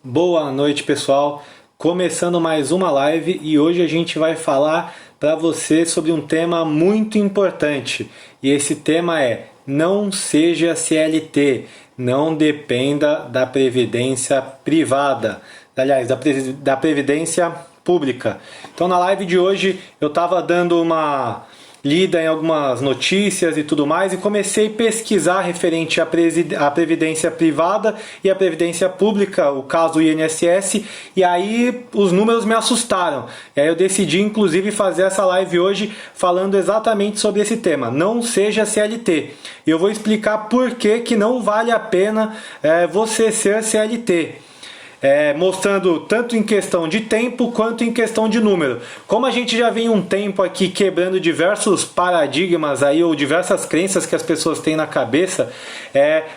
Boa noite, pessoal. Começando mais uma live e hoje a gente vai falar para você sobre um tema muito importante. E esse tema é: não seja CLT, não dependa da previdência privada. Aliás, da previdência pública. Então, na live de hoje eu estava dando uma lida em algumas notícias e tudo mais e comecei a pesquisar referente à previdência privada e à previdência pública, o caso do INSS, e aí os números me assustaram. E aí eu decidi inclusive fazer essa live hoje falando exatamente sobre esse tema: não seja CLT. E eu vou explicar por que não vale a pena você ser CLT. Mostrando tanto em questão de tempo quanto em questão de número. Como a gente já vem um tempo aqui quebrando diversos paradigmas aí, ou diversas crenças que as pessoas têm na cabeça,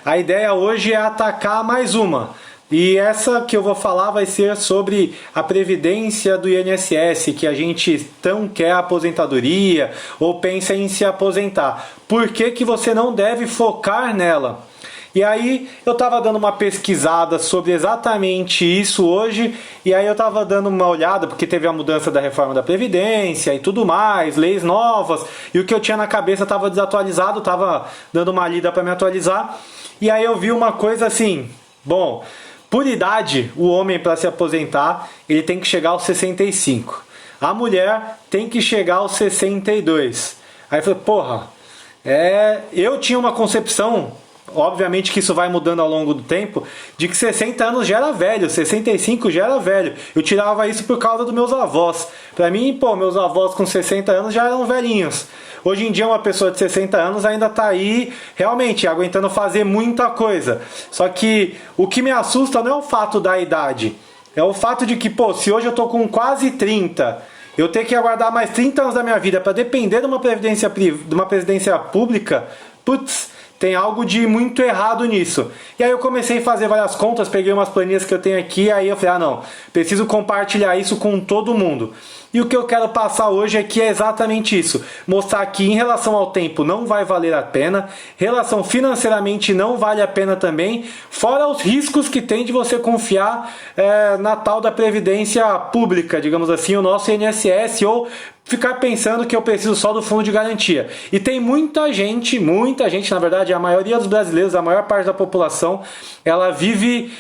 a ideia hoje é atacar mais uma. E essa que eu vou falar vai ser sobre a previdência do INSS, que a gente tão quer aposentadoria ou pensa em se aposentar. Por que você não deve focar nela? E aí eu estava dando uma pesquisada sobre exatamente isso hoje, e aí eu estava dando uma olhada, porque teve a mudança da reforma da Previdência e tudo mais, leis novas, e o que eu tinha na cabeça estava desatualizado, estava dando uma lida para me atualizar, e aí eu vi uma coisa assim: bom, por idade, o homem para se aposentar, ele tem que chegar aos 65, a mulher tem que chegar aos 62. Aí eu falei, porra, eu tinha uma concepção, obviamente que isso vai mudando ao longo do tempo, de que 60 anos já era velho, 65 já era velho. Eu tirava isso por causa dos meus avós. Pra mim, meus avós com 60 anos já eram velhinhos. Hoje em dia uma pessoa de 60 anos ainda tá aí realmente aguentando fazer muita coisa. Só que o que me assusta não é o fato da idade, é o fato de que, se hoje eu tô com quase 30, eu ter que aguardar mais 30 anos da minha vida para depender de uma previdência pública, putz, tem algo de muito errado nisso. E aí eu comecei a fazer várias contas, peguei umas planilhas que eu tenho aqui, aí eu falei, não, preciso compartilhar isso com todo mundo. E o que eu quero passar hoje aqui é exatamente isso: mostrar que em relação ao tempo não vai valer a pena, relação financeiramente não vale a pena também, fora os riscos que tem de você confiar na tal da previdência pública, digamos assim, o nosso INSS, ou ficar pensando que eu preciso só do fundo de garantia. E tem muita gente, na verdade, a maioria dos brasileiros, a maior parte da população, ela vive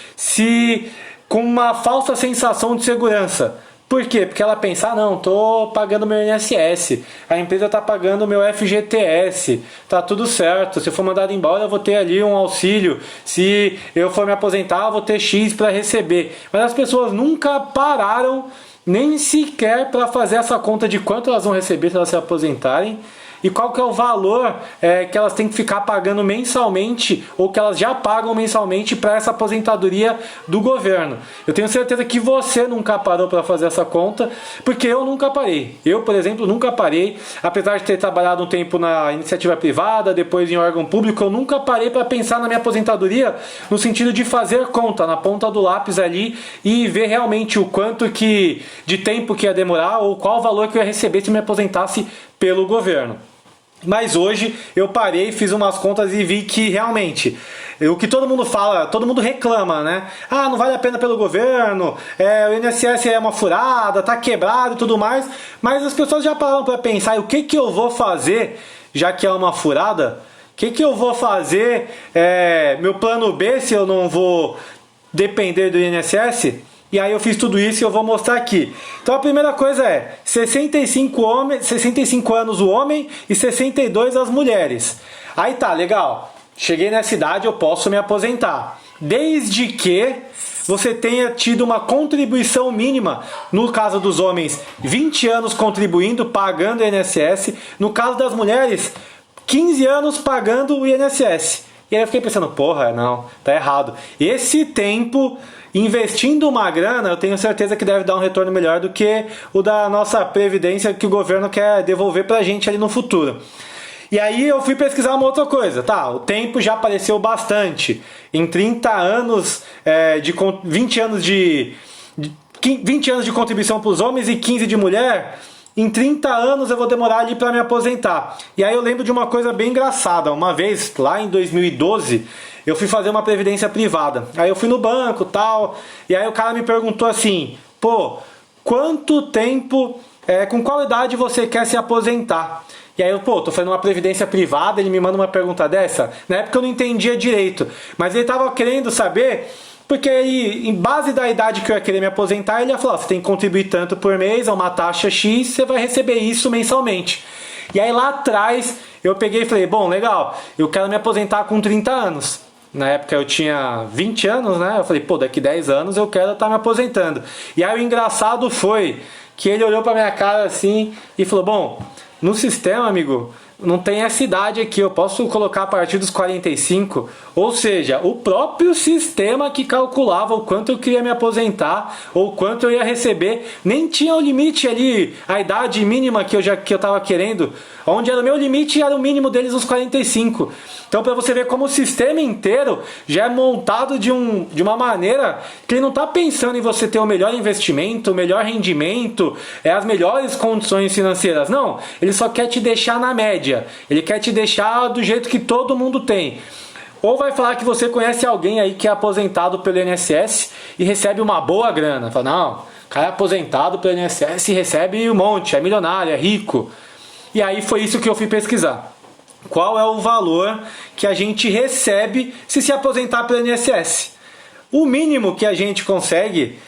com uma falsa sensação de segurança. Por quê? Porque ela pensa, não, tô pagando meu INSS, a empresa tá pagando meu FGTS, tá tudo certo, se eu for mandado embora eu vou ter ali um auxílio, se eu for me aposentar eu vou ter X para receber. Mas as pessoas nunca pararam nem sequer para fazer essa conta de quanto elas vão receber se elas se aposentarem e qual que é o valor que elas têm que ficar pagando mensalmente, ou que elas já pagam mensalmente para essa aposentadoria do governo. Eu tenho certeza que você nunca parou para fazer essa conta, porque eu nunca parei. Eu, por exemplo, nunca parei, apesar de ter trabalhado um tempo na iniciativa privada, depois em órgão público, eu nunca parei para pensar na minha aposentadoria no sentido de fazer conta na ponta do lápis ali e ver realmente o quanto de tempo que ia demorar, ou qual o valor que eu ia receber se me aposentasse pelo governo. Mas hoje eu parei, fiz umas contas e vi que realmente o que todo mundo fala, todo mundo reclama, né? Ah, não vale a pena pelo governo, o INSS é uma furada, tá quebrado e tudo mais. Mas as pessoas já pararam para pensar: o que eu vou fazer, já que é uma furada? O que eu vou fazer, meu plano B, se eu não vou depender do INSS? E aí eu fiz tudo isso e eu vou mostrar aqui. Então a primeira coisa é 65 anos o homem e 62 as mulheres. Aí tá, legal. Cheguei nessa idade, eu posso me aposentar. Desde que você tenha tido uma contribuição mínima. No caso dos homens, 20 anos contribuindo, pagando o INSS. No caso das mulheres, 15 anos pagando o INSS. E aí eu fiquei pensando, porra, não, tá errado. Esse tempo, investindo uma grana, eu tenho certeza que deve dar um retorno melhor do que o da nossa previdência que o governo quer devolver pra gente ali no futuro. E aí eu fui pesquisar uma outra coisa, tá? O tempo já apareceu bastante. Em 30 anos, 20 anos de 20 anos de contribuição para os homens e 15 de mulher. Em 30 anos eu vou demorar ali para me aposentar. E aí eu lembro de uma coisa bem engraçada. Uma vez, lá em 2012, eu fui fazer uma previdência privada. Aí eu fui no banco, tal, e aí o cara me perguntou assim: pô, quanto tempo, com qual idade você quer se aposentar? E aí eu, tô fazendo uma previdência privada, ele me manda uma pergunta dessa. Na época eu não entendia direito, mas ele tava querendo saber, porque aí, em base da idade que eu ia querer me aposentar, ele ia falar: você tem que contribuir tanto por mês, a uma taxa X, você vai receber isso mensalmente. E aí lá atrás eu peguei e falei: bom, legal, eu quero me aposentar com 30 anos. Na época eu tinha 20 anos, né? Eu falei: daqui 10 anos eu quero estar me aposentando. E aí o engraçado foi que ele olhou pra minha cara assim e falou: bom, no sistema, amigo, não tem essa idade aqui, eu posso colocar a partir dos 45, ou seja, o próprio sistema que calculava o quanto eu queria me aposentar, ou quanto eu ia receber, nem tinha o limite ali, a idade mínima que eu estava querendo, onde era o meu limite era o mínimo deles os 45. Então, para você ver como o sistema inteiro já é montado de uma maneira que ele não está pensando em você ter o melhor investimento, o melhor rendimento, as melhores condições financeiras. Não, ele só quer te deixar na média. Ele quer te deixar do jeito que todo mundo tem. Ou vai falar que você conhece alguém aí que é aposentado pelo INSS e recebe uma boa grana. Fala: não, o cara é aposentado pelo INSS e recebe um monte, é milionário, é rico. E aí foi isso que eu fui pesquisar. Qual é o valor que a gente recebe se aposentar pelo INSS? O mínimo que a gente consegue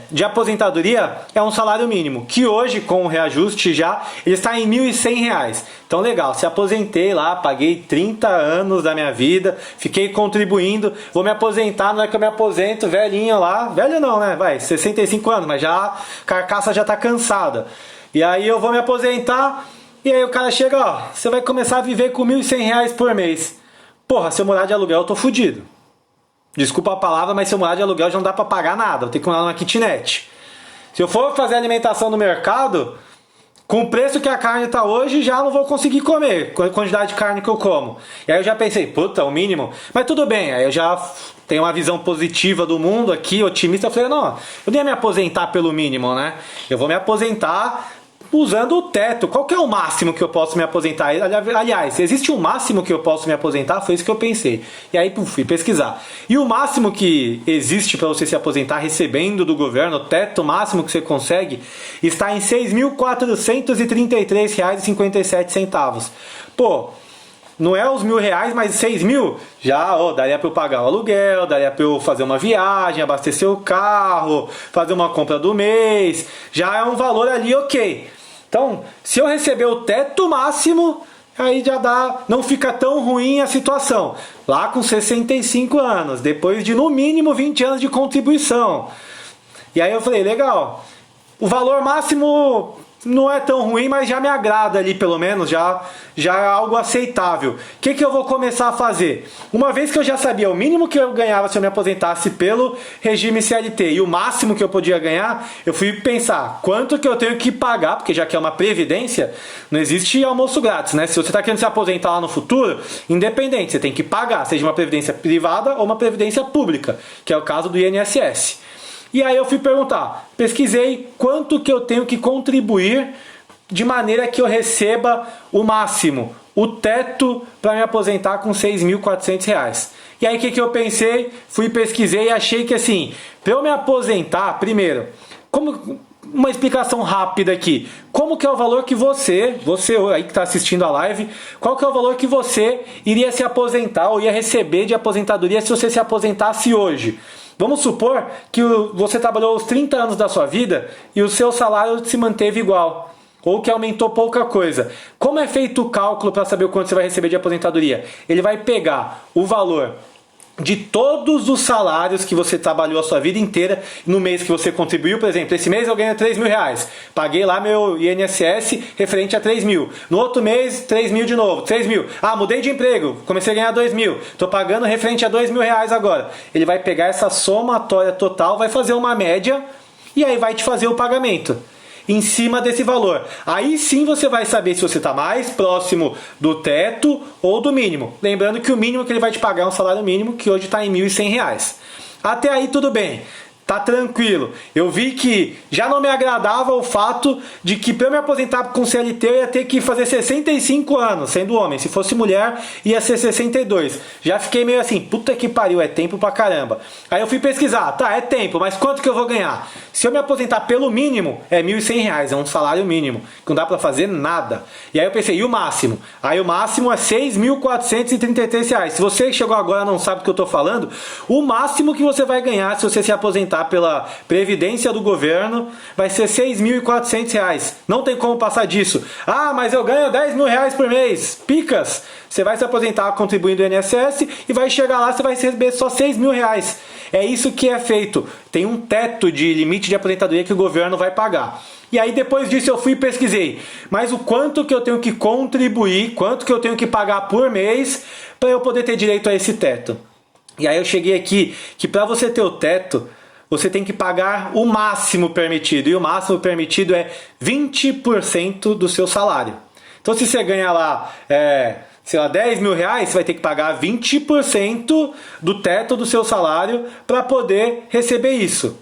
de aposentadoria é um salário mínimo, que hoje, com o reajuste já, ele está em R$ 1.100. Então, legal, se aposentei lá, paguei 30 anos da minha vida, fiquei contribuindo, vou me aposentar, não é que eu me aposento velhinho lá, velho não, né? 65 anos, mas já a carcaça já está cansada. E aí eu vou me aposentar, e aí o cara chega: ó, você vai começar a viver com R$ 1.100 por mês. Porra, se eu morar de aluguel eu tô fudido. Desculpa a palavra, mas se eu morar de aluguel já não dá pra pagar nada, eu tenho que morar numa kitnet. Se eu for fazer alimentação no mercado, com o preço que a carne tá hoje, já não vou conseguir comer, com a quantidade de carne que eu como. E aí eu já pensei: puta, o mínimo. Mas tudo bem, aí eu já tenho uma visão positiva do mundo aqui, otimista. Eu falei: não, eu nem ia me aposentar pelo mínimo, né? Eu vou me aposentar usando o teto. Qual que é o máximo que eu posso me aposentar? Aliás, existe um máximo que eu posso me aposentar? Foi isso que eu pensei. E aí fui pesquisar. E o máximo que existe para você se aposentar recebendo do governo, o teto máximo que você consegue, está em R$ 6.433,57. Pô, não é os R$ 1.000, mas 6 mil, já daria para eu pagar o aluguel, daria para eu fazer uma viagem, abastecer o carro, fazer uma compra do mês, já é um valor ali ok. Então, se eu receber o teto máximo, aí já dá, não fica tão ruim a situação. Lá com 65 anos, depois de no mínimo 20 anos de contribuição. E aí eu falei: legal, o valor máximo não é tão ruim, mas já me agrada ali, pelo menos, já é algo aceitável. O que eu vou começar a fazer? Uma vez que eu já sabia o mínimo que eu ganhava se eu me aposentasse pelo regime CLT e o máximo que eu podia ganhar, eu fui pensar quanto que eu tenho que pagar, porque já que é uma previdência, não existe almoço grátis, né? Se você está querendo se aposentar lá no futuro, independente, você tem que pagar, seja uma previdência privada ou uma previdência pública, que é o caso do INSS. E aí eu fui perguntar, pesquisei quanto que eu tenho que contribuir de maneira que eu receba o máximo, o teto para me aposentar com R$ 6.400. E aí o que eu pensei? Fui pesquisei e achei que assim, para eu me aposentar, primeiro, como uma explicação rápida aqui, como que é o valor que você aí que está assistindo a live, qual que é o valor que você iria se aposentar ou ia receber de aposentadoria se você se aposentasse hoje? Vamos supor que você trabalhou os 30 anos da sua vida e o seu salário se manteve igual, ou que aumentou pouca coisa. Como é feito o cálculo para saber o quanto você vai receber de aposentadoria? Ele vai pegar o valor de todos os salários que você trabalhou a sua vida inteira no mês que você contribuiu. Por exemplo, esse mês eu ganho R$ 3.000, paguei lá meu INSS referente a 3 mil, no outro mês 3 mil de novo, 3 mil, mudei de emprego, comecei a ganhar 2 mil, estou pagando referente a R$ 2.000 agora. Ele vai pegar essa somatória total, vai fazer uma média e aí vai te fazer o pagamento em cima desse valor. Aí sim você vai saber se você está mais próximo do teto ou do mínimo. Lembrando que o mínimo que ele vai te pagar é um salário mínimo, que hoje está em R$ 1.100. Até aí tudo bem. tá tranquilo. Eu vi que já não me agradava o fato de que para eu me aposentar com CLT eu ia ter que fazer 65 anos, sendo homem. Se fosse mulher, ia ser 62. Já fiquei meio assim, puta que pariu, é tempo pra caramba. Aí eu fui pesquisar, tá, é tempo, mas quanto que eu vou ganhar? Se eu me aposentar pelo mínimo, é R$1.100, é um salário mínimo, que não dá pra fazer nada. E aí eu pensei, e o máximo? Aí o máximo é R$6.433. Se você chegou agora e não sabe do que eu tô falando, o máximo que você vai ganhar se você se aposentar pela Previdência do governo vai ser R$6.400. Não tem como passar disso. Ah, mas eu ganho R$10.000 por mês. Picas! Você vai se aposentar contribuindo do INSS e vai chegar lá, você vai receber só R$6.000. É isso que é feito. Tem um teto de limite de aposentadoria que o governo vai pagar. E aí depois disso eu fui e pesquisei. Mas o quanto que eu tenho que contribuir, quanto que eu tenho que pagar por mês para eu poder ter direito a esse teto. E aí eu cheguei aqui que para você ter o teto, você tem que pagar o máximo permitido. E o máximo permitido é 20% do seu salário. Então se você ganha lá, sei lá, R$10.000, você vai ter que pagar 20% do teto do seu salário para poder receber isso.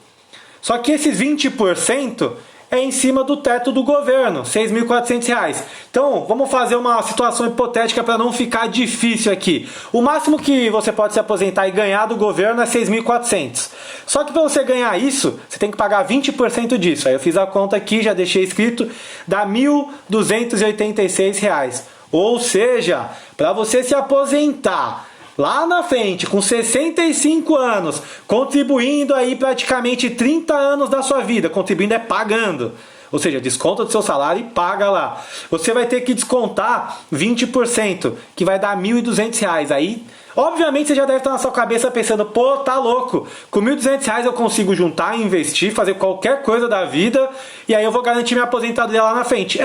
Só que esses 20% é em cima do teto do governo, R$6.400. Então, vamos fazer uma situação hipotética para não ficar difícil aqui. O máximo que você pode se aposentar e ganhar do governo é R$6.400. Só que para você ganhar isso, você tem que pagar 20% disso. Aí eu fiz a conta aqui, já deixei escrito, dá R$1.286. Ou seja, para você se aposentar lá na frente, com 65 anos, contribuindo aí praticamente 30 anos da sua vida, contribuindo é pagando, ou seja, desconta do seu salário e paga lá. Você vai ter que descontar 20%, que vai dar R$1.200. Aí, obviamente, você já deve estar na sua cabeça pensando, pô, tá louco, com R$1.200 eu consigo juntar, investir, fazer qualquer coisa da vida, e aí eu vou garantir minha aposentadoria lá na frente.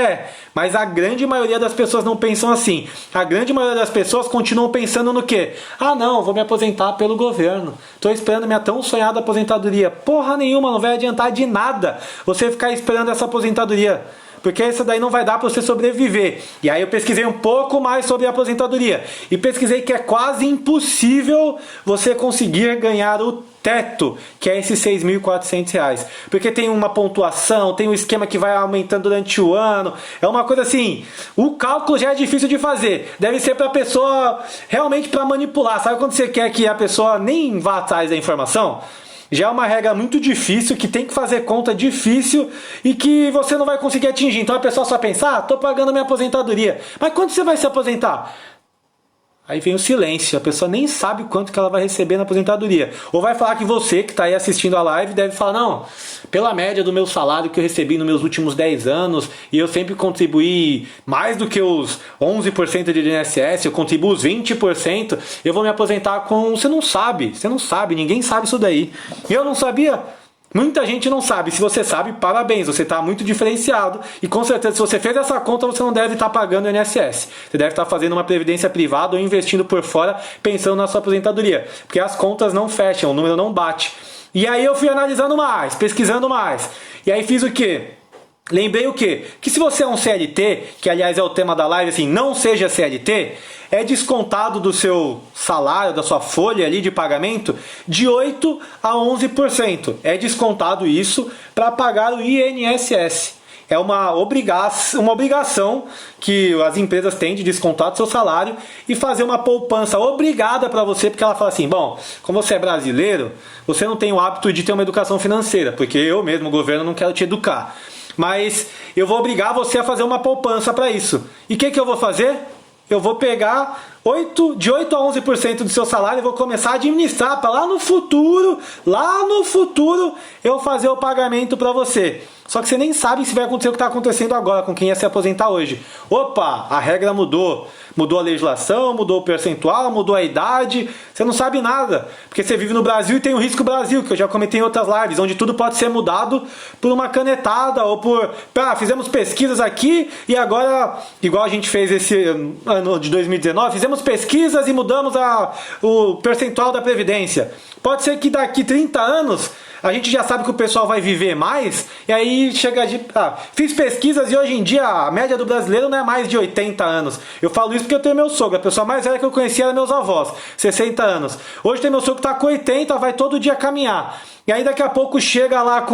Mas a grande maioria das pessoas não pensam assim. A grande maioria das pessoas continuam pensando no quê? Ah, não, vou me aposentar pelo governo. Tô esperando minha tão sonhada aposentadoria. Porra nenhuma, não vai adiantar de nada você ficar esperando essa aposentadoria. Porque essa daí não vai dar para você sobreviver. E aí eu pesquisei um pouco mais sobre a aposentadoria. E pesquisei que é quase impossível você conseguir ganhar o teto, que é esses R$6.400. Porque tem uma pontuação, tem um esquema que vai aumentando durante o ano. É uma coisa assim, o cálculo já é difícil de fazer. Deve ser para a pessoa realmente para manipular. Sabe quando você quer que a pessoa nem vá atrás da informação? Já é uma regra muito difícil, que tem que fazer conta difícil e que você não vai conseguir atingir. Então a pessoa só pensa, tô pagando minha aposentadoria. Mas quando você vai se aposentar? Aí vem o silêncio, a pessoa nem sabe quanto que ela vai receber na aposentadoria. Ou vai falar que você, que está aí assistindo a live, deve falar, não, pela média do meu salário que eu recebi nos meus últimos 10 anos, e eu sempre contribuí mais do que os 11% de INSS, eu contribuo os 20%, eu vou me aposentar com... Você não sabe, ninguém sabe isso daí. Eu não sabia... Muita gente não sabe. Se você sabe, parabéns, você está muito diferenciado. E com certeza, se você fez essa conta, você não deve estar pagando o INSS. Você deve estar fazendo uma previdência privada ou investindo por fora, pensando na sua aposentadoria. Porque as contas não fecham, o número não bate. E aí eu fui analisando mais, pesquisando mais. E aí fiz o quê? Lembrei o quê? Que se você é um CLT, que aliás é o tema da live, assim, não seja CLT, é descontado do seu salário, da sua folha ali de pagamento, de 8% a 11%. É descontado isso para pagar o INSS. É uma obrigação que as empresas têm de descontar do seu salário e fazer uma poupança obrigada para você, porque ela fala assim, bom, como você é brasileiro, você não tem o hábito de ter uma educação financeira, porque eu mesmo, o governo, não quero te educar. Mas eu vou obrigar você a fazer uma poupança para isso. E o que eu vou fazer? Eu vou pegar de 8% a 11% do seu salário e vou começar a administrar para lá no futuro, eu fazer o pagamento para você. Só que você nem sabe se vai acontecer o que está acontecendo agora com quem ia se aposentar hoje. Opa, a regra mudou. Mudou a legislação, mudou o percentual, mudou a idade. Você não sabe nada. Porque você vive no Brasil e tem o Risco Brasil, que eu já comentei em outras lives, onde tudo pode ser mudado por uma canetada ou por... fizemos pesquisas aqui e agora, igual a gente fez esse ano de 2019, fizemos pesquisas e mudamos o percentual da Previdência. Pode ser que daqui 30 anos a gente já sabe que o pessoal vai viver mais, e aí chega de... fiz pesquisas e hoje em dia a média do brasileiro não é mais de 80 anos. Eu falo isso porque eu tenho meu sogro, a pessoa mais velha que eu conhecia era meus avós, 60 anos. Hoje tem meu sogro que está com 80, vai todo dia caminhar. E aí daqui a pouco chega lá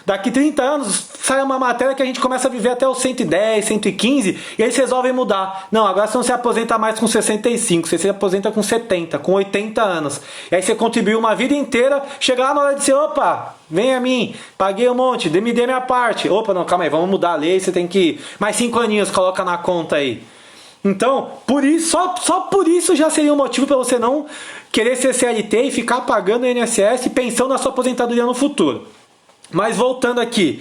daqui 30 anos, sai uma matéria que a gente começa a viver até os 110, 115, e aí eles resolvem mudar. Não, agora você não se aposenta mais com 65, você se aposenta com 70, com 80 anos. E aí você contribuiu uma vida inteira, chega lá na hora de dizer, opa, vem a mim, paguei um monte, me dê minha parte. Opa, não, calma aí, vamos mudar a lei, você tem que mais 5 aninhos, coloca na conta aí. Então, por isso, só por isso já seria um motivo para você não querer ser CLT e ficar pagando o INSS pensando na sua aposentadoria no futuro. Mas voltando aqui,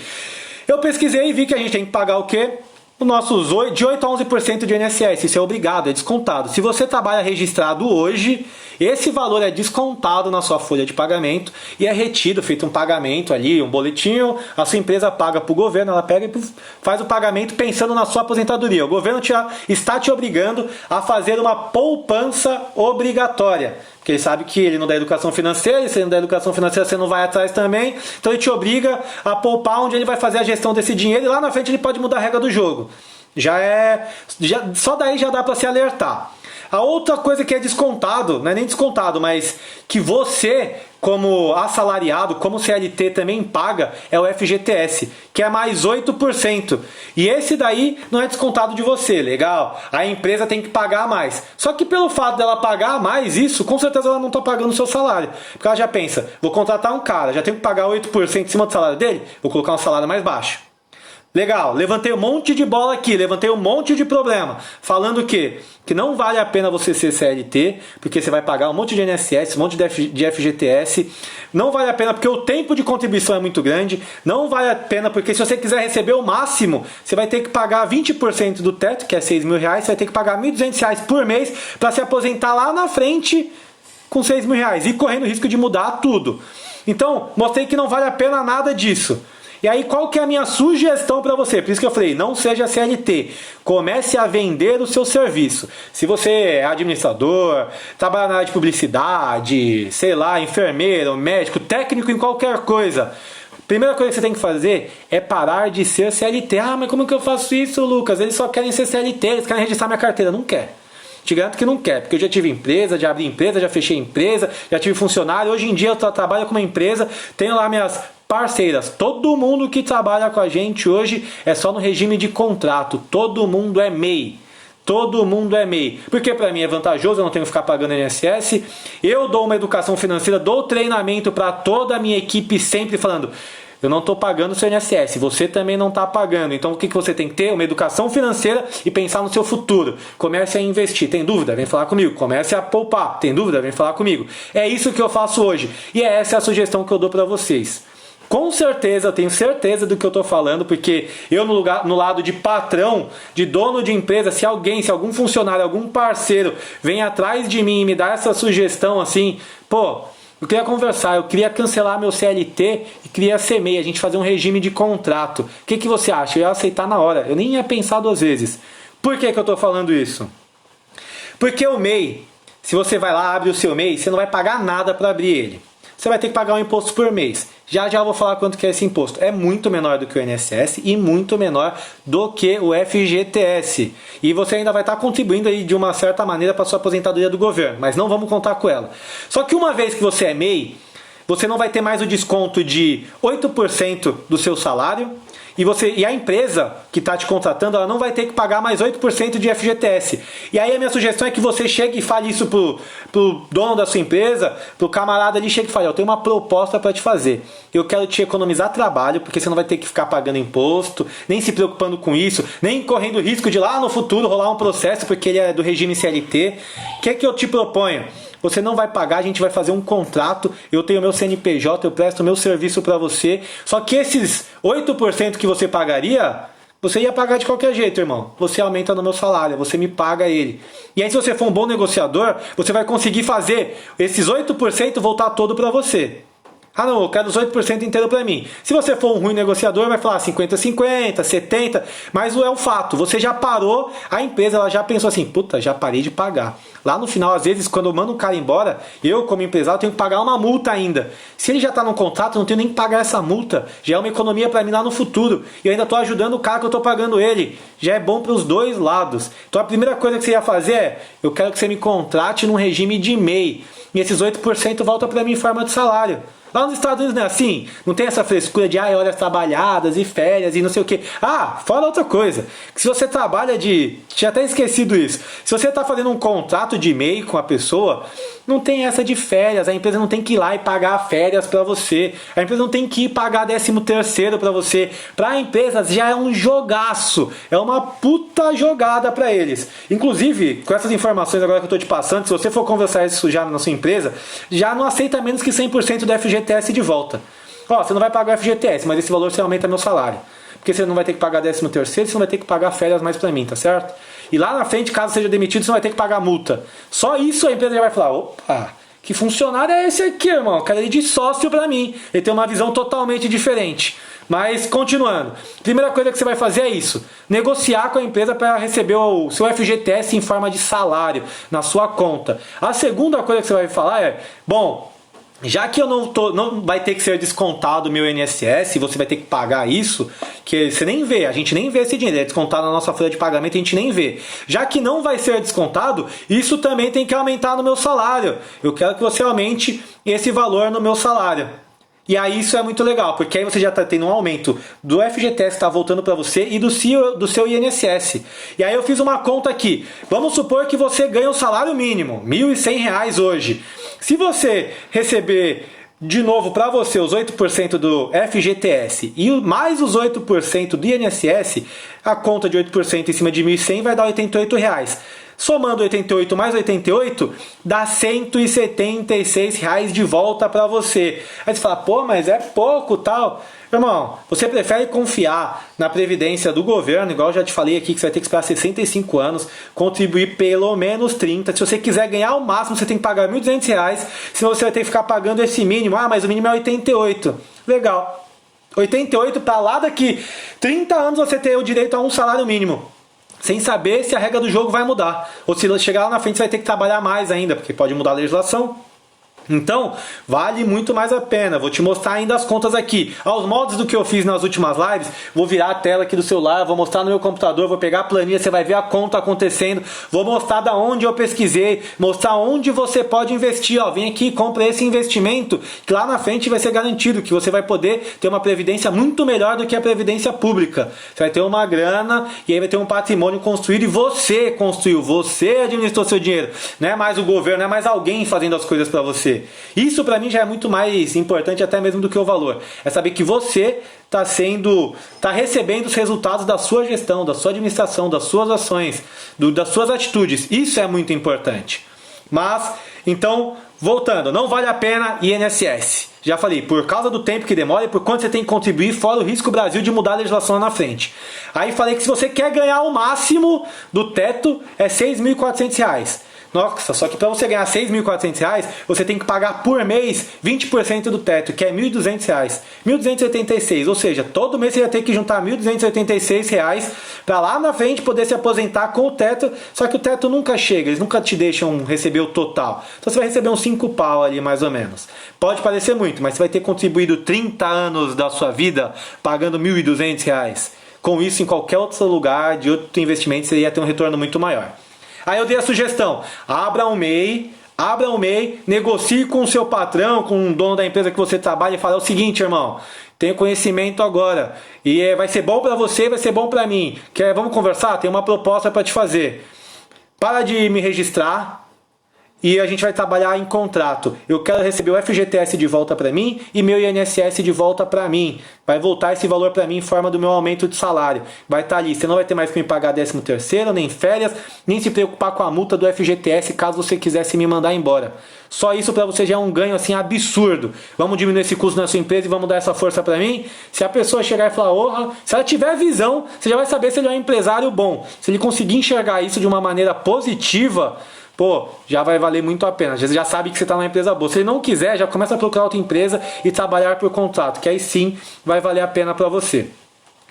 eu pesquisei e vi que a gente tem que pagar o quê? Os nossos de 8 a 11% de INSS, isso é obrigado, é descontado. Se você trabalha registrado hoje, esse valor é descontado na sua folha de pagamento e é retido, feito um pagamento ali, um boletinho, a sua empresa paga para o governo, ela pega e faz o pagamento pensando na sua aposentadoria. O governo está te obrigando a fazer uma poupança obrigatória. Porque ele sabe que ele não dá educação financeira, e se ele não dá educação financeira, você não vai atrás também. Então ele te obriga a poupar onde ele vai fazer a gestão desse dinheiro e lá na frente ele pode mudar a regra do jogo. Só daí já dá para se alertar. A outra coisa que é descontado, não é nem descontado, mas que você, como assalariado, como CLT também paga, é o FGTS, que é mais 8%. E esse daí não é descontado de você, legal? A empresa tem que pagar mais. Só que pelo fato dela pagar mais isso, com certeza ela não está pagando o seu salário. Porque ela já pensa, vou contratar um cara, já tenho que pagar 8% em cima do salário dele, vou colocar um salário mais baixo. Legal, levantei um monte de bola aqui, levantei um monte de problema, falando o quê? Que não vale a pena você ser CLT, porque você vai pagar um monte de INSS, um monte de FGTS, não vale a pena porque o tempo de contribuição é muito grande, não vale a pena porque se você quiser receber o máximo, você vai ter que pagar 20% do teto, que é R$6.000, você vai ter que pagar R$1.200 por mês para se aposentar lá na frente com R$6.000 e correndo o risco de mudar tudo. Então, mostrei que não vale a pena nada disso. E aí, qual que é a minha sugestão para você? Por isso que eu falei, não seja CLT. Comece a vender o seu serviço. Se você é administrador, trabalha na área de publicidade, sei lá, enfermeiro, médico, técnico em qualquer coisa, primeira coisa que você tem que fazer é parar de ser CLT. Ah, mas como que eu faço isso, Lucas? Eles só querem ser CLT, eles querem registrar minha carteira. Não quer. Te garanto que não quer, porque eu já tive empresa, já abri empresa, já fechei empresa, já tive funcionário. Hoje em dia eu trabalho com uma empresa, tenho lá minhas parceiras. Todo mundo que trabalha com a gente hoje é só no regime de contrato. Todo mundo é MEI. Todo mundo é MEI. Porque para mim é vantajoso, eu não tenho que ficar pagando INSS. Eu dou uma educação financeira, dou treinamento para toda a minha equipe sempre falando... Eu não estou pagando o seu INSS, você também não está pagando. Então o que você tem que ter? Uma educação financeira e pensar no seu futuro. Comece a investir. Tem dúvida? Vem falar comigo. Comece a poupar. Tem dúvida? Vem falar comigo. É isso que eu faço hoje. E essa é a sugestão que eu dou para vocês. Com certeza, eu tenho certeza do que eu estou falando, porque eu no lado de patrão, de dono de empresa, se algum funcionário, algum parceiro vem atrás de mim e me dá essa sugestão assim, pô... Eu queria conversar, eu queria cancelar meu CLT e queria ser MEI, a gente fazer um regime de contrato. O que você acha? Eu ia aceitar na hora, eu nem ia pensar 2 vezes. Por que eu estou falando isso? Porque o MEI, se você vai lá, abre o seu MEI, você não vai pagar nada para abrir ele. Você vai ter que pagar um imposto por mês. Já eu vou falar quanto que é esse imposto. É muito menor do que o INSS e muito menor do que o FGTS. E você ainda vai estar contribuindo aí de uma certa maneira para a sua aposentadoria do governo. Mas não vamos contar com ela. Só que uma vez que você é MEI, você não vai ter mais o desconto de 8% do seu salário. E a empresa que está te contratando, ela não vai ter que pagar mais 8% de FGTS. E aí a minha sugestão é que você chegue e fale isso pro dono da sua empresa, pro camarada ali, chegue e fale, eu tenho uma proposta para te fazer. Eu quero te economizar trabalho, porque você não vai ter que ficar pagando imposto, nem se preocupando com isso, nem correndo risco de lá no futuro rolar um processo, porque ele é do regime CLT. O que eu te proponho? Você não vai pagar, a gente vai fazer um contrato, eu tenho meu CNPJ, eu presto meu serviço para você, só que esses 8% que você pagaria, você ia pagar de qualquer jeito, irmão. Você aumenta no meu salário, você me paga ele. E aí se você for um bom negociador, você vai conseguir fazer esses 8% voltar todo para você. Ah não, eu quero os 8% inteiro para mim. Se você for um ruim negociador, vai falar 50-50, 70%, mas é um fato, você já parou, a empresa ela já pensou assim, puta, já parei de pagar. Lá no final, às vezes, quando eu mando um cara embora, eu como empresário tenho que pagar uma multa ainda. Se ele já está no contrato, eu não tenho nem que pagar essa multa. Já é uma economia para mim lá no futuro. E eu ainda estou ajudando o cara que eu estou pagando ele. Já é bom para os dois lados. Então a primeira coisa que você ia fazer é, eu quero que você me contrate num regime de MEI. E esses 8% volta para mim em forma de salário. Lá nos Estados Unidos não é assim, não tem essa frescura de horas trabalhadas e férias e não sei o que. Fora outra coisa, que se você trabalha tinha até esquecido isso, se você está fazendo um contrato de e-mail com a pessoa, não tem essa de férias, a empresa não tem que ir lá e pagar férias para você, a empresa não tem que ir pagar 13º para você. Para a empresa já é um jogaço, é uma puta jogada para eles. Inclusive, com essas informações agora que eu estou te passando, se você for conversar isso já na sua empresa, já não aceita menos que 100% do FGTS de volta. Você não vai pagar o FGTS, mas esse valor você aumenta meu salário. Porque você não vai ter que pagar 13º, você não vai ter que pagar férias mais pra mim, tá certo? E lá na frente, caso seja demitido, você não vai ter que pagar multa. Só isso a empresa já vai falar, opa, que funcionário é esse aqui, irmão? Eu quero ele de sócio pra mim. Ele tem uma visão totalmente diferente. Mas, continuando. Primeira coisa que você vai fazer é isso. Negociar com a empresa para receber o seu FGTS em forma de salário na sua conta. A segunda coisa que você vai falar é, já que eu não vai ter que ser descontado o meu INSS, você vai ter que pagar isso, que você nem vê, a gente nem vê esse dinheiro, é descontado na nossa folha de pagamento, a gente nem vê. Já que não vai ser descontado, isso também tem que aumentar no meu salário. Eu quero que você aumente esse valor no meu salário. E aí isso é muito legal, porque aí você já está tendo um aumento do FGTS que está voltando para você e do seu INSS. E aí eu fiz uma conta aqui. Vamos supor que você ganha o salário mínimo, R$ 1.100 hoje. Se você receber de novo para você os 8% do FGTS e mais os 8% do INSS, a conta de 8% em cima de 1.100 vai dar R$ 88. Somando 88 mais 88, dá R$ 176 de volta para você. Aí você fala, mas é pouco tal. Irmão, você prefere confiar na previdência do governo, igual eu já te falei aqui, que você vai ter que esperar 65 anos, contribuir pelo menos 30. Se você quiser ganhar o máximo, você tem que pagar R$ 1.200, senão você vai ter que ficar pagando esse mínimo. Mas o mínimo é 88. Legal. 88 para lá daqui 30 anos você ter o direito a um salário mínimo. Sem saber se a regra do jogo vai mudar. Ou se chegar lá na frente você vai ter que trabalhar mais ainda, porque pode mudar a legislação. Então, vale muito mais a pena. Vou te mostrar ainda as contas aqui. Aos moldes do que eu fiz nas últimas lives, vou virar a tela aqui do celular, vou mostrar no meu computador, vou pegar a planilha, você vai ver a conta acontecendo. Vou mostrar da onde eu pesquisei, mostrar onde você pode investir. Vem aqui, compra esse investimento, que lá na frente vai ser garantido, que você vai poder ter uma previdência muito melhor do que a previdência pública. Você vai ter uma grana e aí vai ter um patrimônio construído e você construiu, você administrou seu dinheiro. Não é mais o governo, não é mais alguém fazendo as coisas para você. Isso para mim já é muito mais importante até mesmo do que o valor. É saber que você está recebendo os resultados da sua gestão, da sua administração, das suas ações, das suas atitudes. Isso é muito importante. Mas, então, voltando, não vale a pena INSS. Já falei, por causa do tempo que demora e por quanto você tem que contribuir, fora o risco Brasil de mudar a legislação lá na frente. Aí falei que se você quer ganhar o máximo do teto, é R$ 6.400. Nossa, só que para você ganhar R$ 6.400, você tem que pagar por mês 20% do teto, que é R$ 1.200. 1.286, ou seja, todo mês você vai ter que juntar R$ 1.286 para lá na frente poder se aposentar com o teto, só que o teto nunca chega, eles nunca te deixam receber o total. Então você vai receber uns 5 pau ali mais ou menos. Pode parecer muito, mas você vai ter contribuído 30 anos da sua vida pagando R$ 1.200. Com isso, em qualquer outro lugar de outro investimento, você ia ter um retorno muito maior. Aí eu dei a sugestão, abra um MEI, negocie com o seu patrão, com o dono da empresa que você trabalha e fala o seguinte, irmão, tenho conhecimento agora e vai ser bom para você, vai ser bom para mim. Vamos conversar? Tem uma proposta para te fazer. Para de me registrar e a gente vai trabalhar em contrato. Eu quero receber o FGTS de volta para mim e meu INSS de volta para mim. Vai voltar esse valor para mim em forma do meu aumento de salário. Vai estar ali. Você não vai ter mais que me pagar 13º, nem férias, nem se preocupar com a multa do FGTS caso você quisesse me mandar embora. Só isso para você já é um ganho assim absurdo. Vamos diminuir esse custo na sua empresa e vamos dar essa força para mim? Se a pessoa chegar e falar, se ela tiver visão, você já vai saber se ele é um empresário bom. Se ele conseguir enxergar isso de uma maneira positiva, já vai valer muito a pena. Você já sabe que você está numa empresa boa. Se ele não quiser, já começa a procurar outra empresa e trabalhar por contrato, que aí sim vai valer a pena para você.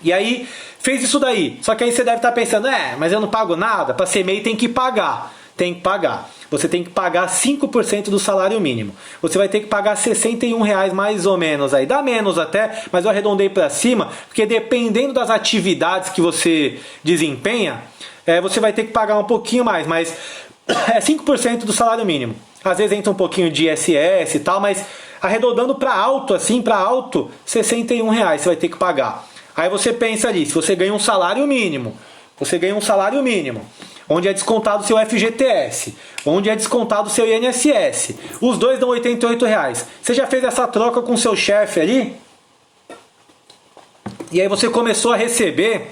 E aí, fez isso daí. Só que aí você deve estar pensando, mas eu não pago nada. Para ser MEI tem que pagar. Tem que pagar. Você tem que pagar 5% do salário mínimo. Você vai ter que pagar R$ 61 mais ou menos aí. Dá menos até, mas eu arredondei para cima, porque dependendo das atividades que você desempenha, você vai ter que pagar um pouquinho mais, mas é 5% do salário mínimo. Às vezes entra um pouquinho de ISS e tal, mas Arredondando para alto, assim, para alto, R$61 você vai ter que pagar. Aí você pensa ali, se você ganha um salário mínimo, onde é descontado o seu FGTS, onde é descontado o seu INSS, os dois dão R$88. Você já fez essa troca com o seu chefe ali? E aí você começou a receber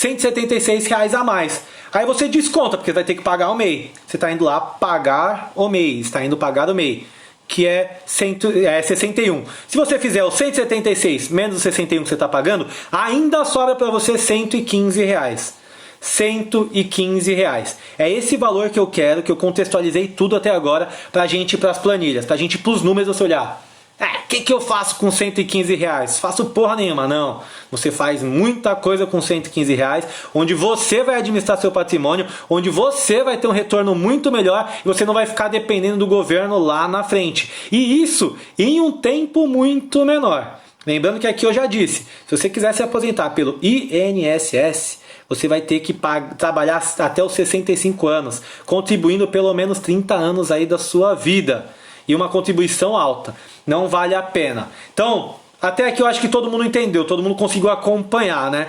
R$176 a mais. Aí você desconta, porque vai ter que pagar o MEI. Você está indo lá pagar o MEI, que é 61. Se você fizer os 176 menos os 61 que você está pagando, ainda sobra para você R$115. R$115. É esse valor que eu quero, que eu contextualizei tudo até agora, pra gente ir pras planilhas, pra gente ir pros números você olhar. O que eu faço com R$115? Faço porra nenhuma, não. Você faz muita coisa com R$115, onde você vai administrar seu patrimônio, onde você vai ter um retorno muito melhor e você não vai ficar dependendo do governo lá na frente. E isso em um tempo muito menor. Lembrando que aqui eu já disse, se você quiser se aposentar pelo INSS, você vai ter que trabalhar até os 65 anos, contribuindo pelo menos 30 anos aí da sua vida. E uma contribuição alta. Não vale a pena. Então, até aqui eu acho que todo mundo entendeu, todo mundo conseguiu acompanhar, né?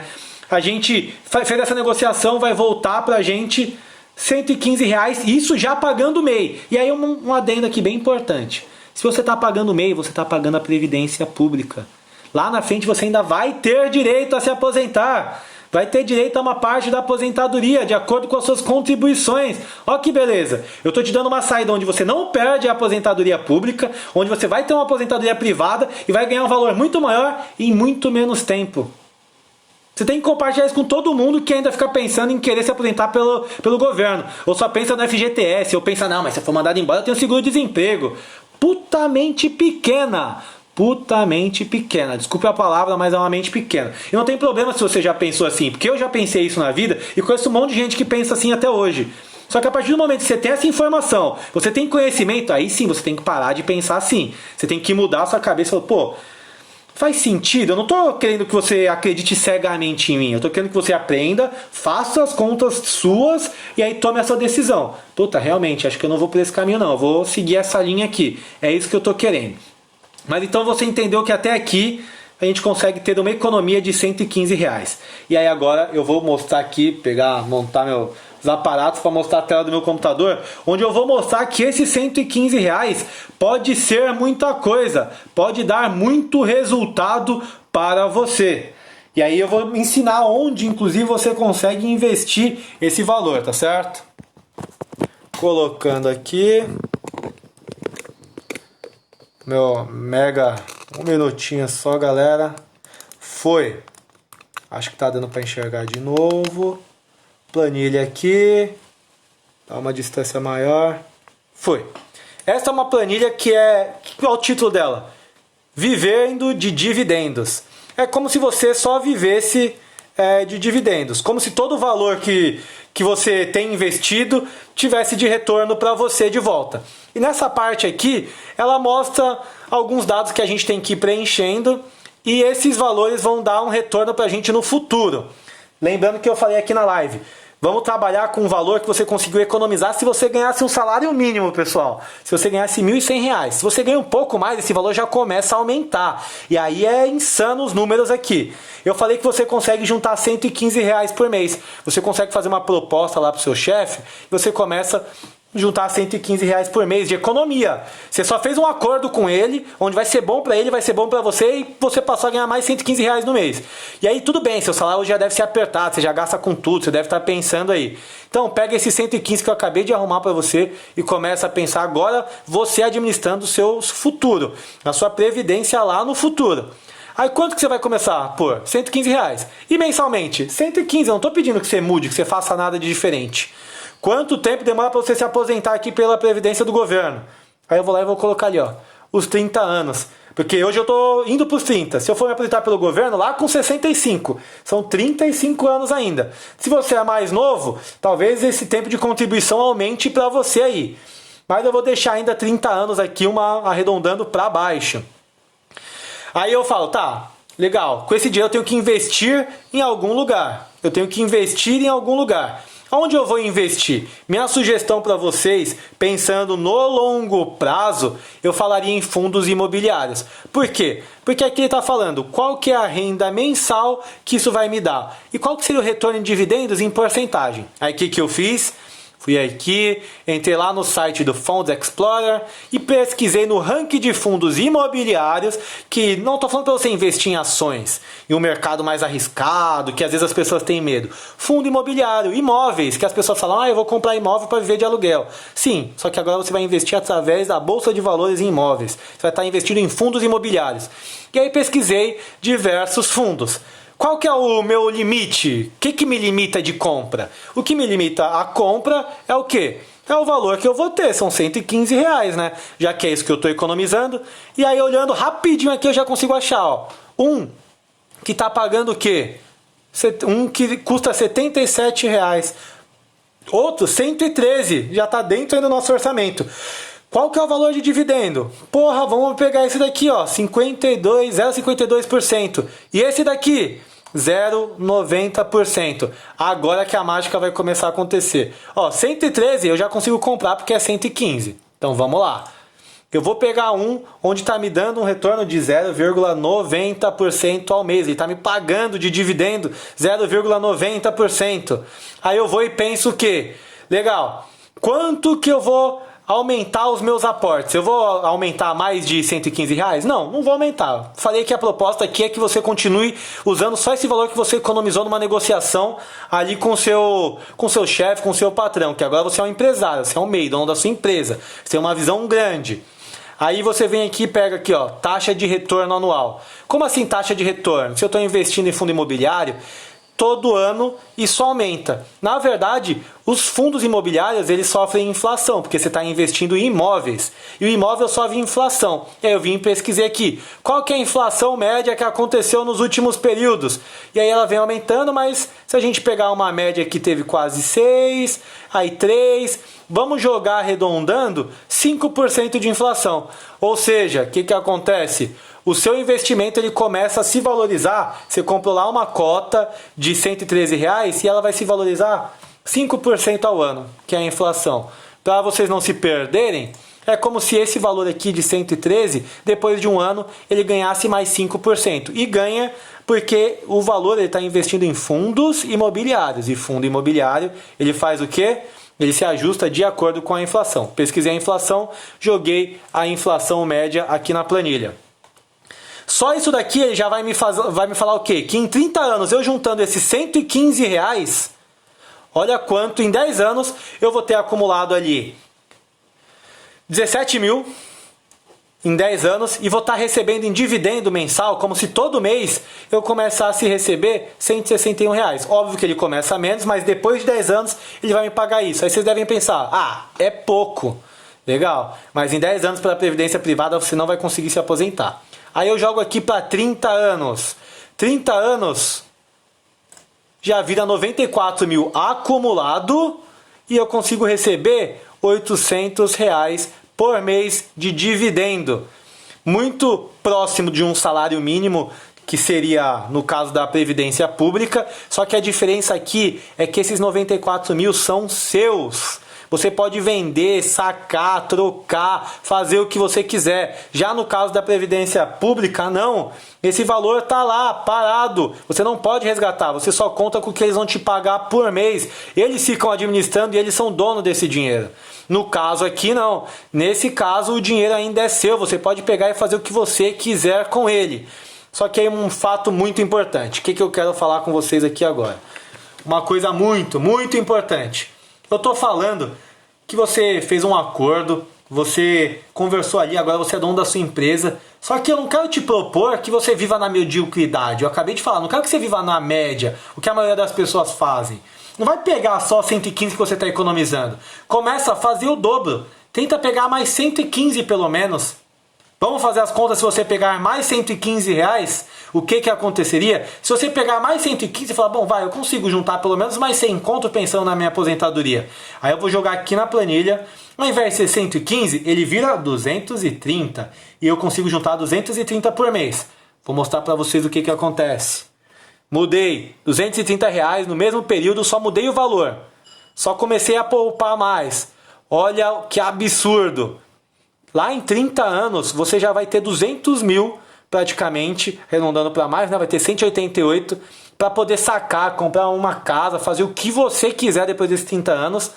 A gente fez essa negociação, vai voltar pra gente R$115, isso já pagando o MEI. E aí um adendo aqui bem importante. Se você está pagando o MEI, você está pagando a Previdência Pública. Lá na frente você ainda vai ter direito a se aposentar. Vai ter direito a uma parte da aposentadoria, de acordo com as suas contribuições. Ó que beleza. Eu estou te dando uma saída onde você não perde a aposentadoria pública, onde você vai ter uma aposentadoria privada e vai ganhar um valor muito maior em muito menos tempo. Você tem que compartilhar isso com todo mundo que ainda fica pensando em querer se aposentar pelo governo. Ou só pensa no FGTS, ou pensa, não, mas se eu for mandado embora eu tenho seguro-desemprego. Puta mente pequena. Desculpe a palavra, mas é uma mente pequena. E não tem problema se você já pensou assim, porque eu já pensei isso na vida e conheço um monte de gente que pensa assim até hoje. Só que a partir do momento que você tem essa informação, você tem conhecimento, aí sim você tem que parar de pensar assim. Você tem que mudar a sua cabeça e falar, pô, faz sentido? Eu não estou querendo que você acredite cegamente em mim. Eu estou querendo que você aprenda, faça as contas suas e aí tome essa decisão. Puta, realmente, acho que eu não vou por esse caminho não. Eu vou seguir essa linha aqui. É isso que eu estou querendo. Mas então você entendeu que até aqui a gente consegue ter uma economia de R$115. E aí agora eu vou mostrar aqui, montar meus aparatos para mostrar a tela do meu computador, onde eu vou mostrar que esses R$115 pode ser muita coisa, pode dar muito resultado para você. E aí eu vou ensinar onde, inclusive, você consegue investir esse valor, tá certo? Colocando aqui meu mega, um minutinho só, galera. Foi. Acho que tá dando para enxergar de novo. Planilha aqui. Dá uma distância maior. Foi. Essa é uma planilha que é... Qual é o título dela? Vivendo de dividendos. É como se você só vivesse de dividendos. Como se todo o valor que você tem investido tivesse de retorno para você de volta. E nessa parte aqui, ela mostra alguns dados que a gente tem que ir preenchendo e esses valores vão dar um retorno para a gente no futuro. Lembrando que eu falei aqui na live, vamos trabalhar com um valor que você conseguiu economizar se você ganhasse um salário mínimo, pessoal. Se você ganhasse R$1.100. Se você ganha um pouco mais, esse valor já começa a aumentar. E aí é insano os números aqui. Eu falei que você consegue juntar R$115 por mês. Você consegue fazer uma proposta lá para o seu chefe e você começa juntar R$115 por mês de economia. Você só fez um acordo com ele, onde vai ser bom para ele, vai ser bom para você e você passou a ganhar mais R$115 no mês. E aí tudo bem, seu salário já deve ser apertado, você já gasta com tudo, você deve estar pensando aí. Então pega esse 115 que eu acabei de arrumar para você e começa a pensar agora você administrando o seu futuro, a sua previdência lá no futuro. Aí quanto que você vai começar a pôr? R$115. E mensalmente? 115, eu não estou pedindo que você mude, que você faça nada de diferente. Quanto tempo demora para você se aposentar aqui pela Previdência do governo? Aí eu vou lá e vou colocar ali, ó, os 30 anos. Porque hoje eu estou indo para os 30. Se eu for me aposentar pelo governo, lá com 65. São 35 anos ainda. Se você é mais novo, talvez esse tempo de contribuição aumente para você aí. Mas eu vou deixar ainda 30 anos aqui, arredondando para baixo. Aí eu falo, tá, legal. Com esse dinheiro eu tenho que investir em algum lugar. Aonde eu vou investir? Minha sugestão para vocês, pensando no longo prazo, eu falaria em fundos imobiliários. Por quê? Porque aqui ele está falando qual que é a renda mensal que isso vai me dar. E qual que seria o retorno em dividendos em porcentagem. Aí o que eu fiz? Fui aqui, entrei lá no site do Funds Explorer e pesquisei no ranking de fundos imobiliários, que não estou falando para você investir em ações, em um mercado mais arriscado, que às vezes as pessoas têm medo. Fundo imobiliário, imóveis, que as pessoas falam, eu vou comprar imóvel para viver de aluguel. Sim, só que agora você vai investir através da Bolsa de Valores em imóveis. Você vai estar investindo em fundos imobiliários. E aí pesquisei diversos fundos. Qual que é o meu limite? O que me limita de compra? O que me limita a compra é o quê? É o valor que eu vou ter, são R$115, né? Já que é isso que eu estou economizando. E aí olhando rapidinho aqui eu já consigo achar, ó. Um que está pagando o quê? Um que custa R$77. Outro, 113, já está dentro aí do nosso orçamento. Qual que é o valor de dividendo? Porra, vamos pegar esse daqui, ó, 0,52%. E esse daqui? 0,90%. Agora que a mágica vai começar a acontecer. Ó, 113 eu já consigo comprar porque é 115. Então vamos lá. Eu vou pegar um onde está me dando um retorno de 0,90% ao mês. Ele está me pagando de dividendo 0,90%. Aí eu vou e penso o quê? Legal. Quanto que eu vou aumentar os meus aportes? Eu vou aumentar mais de R$115? Não vou aumentar. Falei que a proposta aqui é que você continue usando só esse valor que você economizou numa negociação ali com seu chefe, com o seu patrão, que agora você é um empresário, você é um MEI, dono da sua empresa, você tem uma visão grande. Aí você vem aqui e pega aqui, ó, taxa de retorno anual. Como assim taxa de retorno? Se eu estou investindo em fundo imobiliário, todo ano isso aumenta. Na verdade, os fundos imobiliários eles sofrem inflação, porque você está investindo em imóveis. E o imóvel sofre inflação. E aí eu vim e pesquisei aqui. Qual que é a inflação média que aconteceu nos últimos períodos? E aí ela vem aumentando, mas se a gente pegar uma média que teve quase 6, aí 3, vamos jogar arredondando 5% de inflação. Ou seja, o que acontece? O seu investimento ele começa a se valorizar. Você comprou lá uma cota de R$113 e ela vai se valorizar 5% ao ano, que é a inflação. Para vocês não se perderem, é como se esse valor aqui de 113, depois de um ano, ele ganhasse mais 5%. E ganha porque o valor ele está investindo em fundos imobiliários. E fundo imobiliário, ele faz o quê? Ele se ajusta de acordo com a inflação. Pesquisei a inflação, joguei a inflação média aqui na planilha. Só isso daqui ele já vai me falar o quê? Que em 30 anos eu juntando esses R$115, olha quanto em 10 anos eu vou ter acumulado ali 17 mil em 10 anos e vou estar recebendo em dividendo mensal, como se todo mês eu começasse a receber R$161. Óbvio que ele começa menos, mas depois de 10 anos ele vai me pagar isso. Aí vocês devem pensar, é pouco. Legal, mas em 10 anos para a previdência privada você não vai conseguir se aposentar. Aí eu jogo aqui para 30 anos. 30 anos já vira 94 mil acumulado e eu consigo receber R$800 por mês de dividendo. Muito próximo de um salário mínimo, que seria no caso da Previdência Pública. Só que a diferença aqui é que esses 94 mil são seus. Você pode vender, sacar, trocar, fazer o que você quiser. Já no caso da Previdência Pública, não. Esse valor está lá, parado. Você não pode resgatar. Você só conta com o que eles vão te pagar por mês. Eles ficam administrando e eles são donos desse dinheiro. No caso aqui, não. Nesse caso, o dinheiro ainda é seu. Você pode pegar e fazer o que você quiser com ele. Só que aí um fato muito importante. O que eu quero falar com vocês aqui agora? Uma coisa muito, muito importante. Eu estou falando que você fez um acordo, você conversou ali, agora você é dono da sua empresa. Só que eu não quero te propor que você viva na mediocridade. Eu acabei de falar, não quero que você viva na média, o que a maioria das pessoas fazem. Não vai pegar só 115 que você está economizando. Começa a fazer o dobro. Tenta pegar mais 115 pelo menos. Vamos fazer as contas. Se você pegar mais R$115, o que aconteceria? Se você pegar mais 115 e falar, bom, eu consigo juntar pelo menos mais 100 conto pensando na minha aposentadoria. Aí eu vou jogar aqui na planilha, ao invés de ser 115, ele vira 230 e eu consigo juntar 230 por mês. Vou mostrar para vocês o que acontece. Mudei R$230 no mesmo período, só mudei o valor. Só comecei a poupar mais. Olha que absurdo. Lá em 30 anos, você já vai ter 200 mil, praticamente, arredondando para mais, né? Vai ter 188 para poder sacar, comprar uma casa, fazer o que você quiser depois desses 30 anos.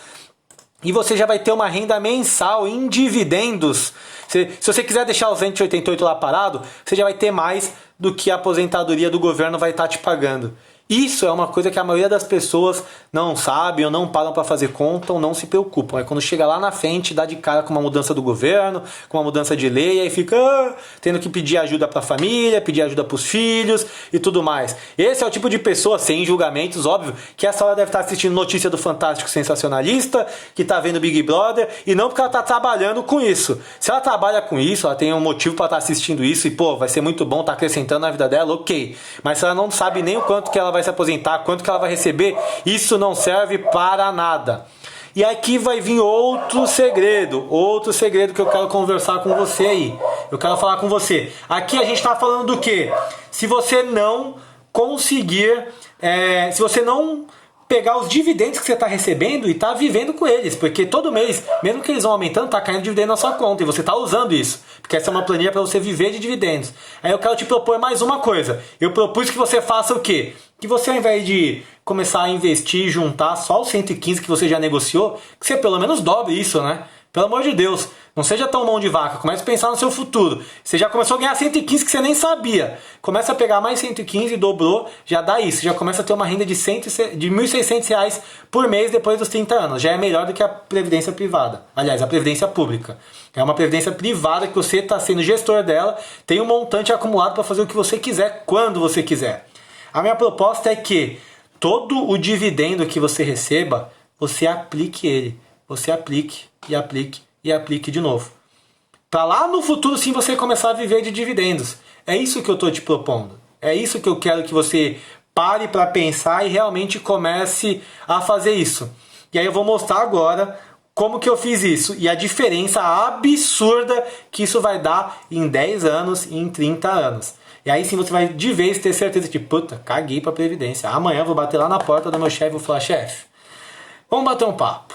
E você já vai ter uma renda mensal em dividendos. Se você quiser deixar os 188 lá parado, você já vai ter mais do que a aposentadoria do governo vai estar te pagando. Isso é uma coisa que a maioria das pessoas não sabe ou não param para fazer conta ou não se preocupam. É quando chega lá na frente, dá de cara com uma mudança do governo, com uma mudança de lei, aí fica tendo que pedir ajuda para a família, pedir ajuda para os filhos e tudo mais. Esse é o tipo de pessoa, sem julgamentos, óbvio, que essa hora deve estar assistindo notícia do Fantástico Sensacionalista, que está vendo Big Brother, e não porque ela está trabalhando com isso. Se ela trabalha com isso, ela tem um motivo para estar assistindo isso e, pô, vai ser muito bom, tá acrescentando na vida dela, ok. Mas se ela não sabe nem o quanto que ela vai se aposentar, quanto que ela vai receber, isso não serve para nada. E aqui vai vir outro segredo que eu quero conversar com você aí. Eu quero falar com você. Aqui a gente está falando do quê? Se você não conseguir, se você não pegar os dividendos que você está recebendo e está vivendo com eles, porque todo mês, mesmo que eles vão aumentando, está caindo dividendo na sua conta e você está usando isso, porque essa é uma planilha para você viver de dividendos. Aí eu quero te propor mais uma coisa. Eu propus que você faça o quê? Que você, ao invés de começar a investir e juntar só os 115 que você já negociou, que você pelo menos dobre isso, né? Pelo amor de Deus, não seja tão mão de vaca, comece a pensar no seu futuro. Você já começou a ganhar 115 que você nem sabia. Começa a pegar mais 115, dobrou, já dá isso. Já começa a ter uma renda de R$ 1.600 por mês depois dos 30 anos. Já é melhor do que a previdência privada. Aliás, a previdência pública. É uma previdência privada que você está sendo gestor dela, tem um montante acumulado para fazer o que você quiser, quando você quiser. A minha proposta é que todo o dividendo que você receba, você aplique ele. Você aplique e aplique e aplique de novo. Para lá no futuro sim você começar a viver de dividendos. É isso que eu estou te propondo. É isso que eu quero que você pare para pensar e realmente comece a fazer isso. E aí eu vou mostrar agora como que eu fiz isso e a diferença absurda que isso vai dar em 10 anos e em 30 anos. E aí sim você vai de vez ter certeza de, puta, caguei pra previdência. Amanhã eu vou bater lá na porta do meu chefe e vou falar, chefe, vamos bater um papo.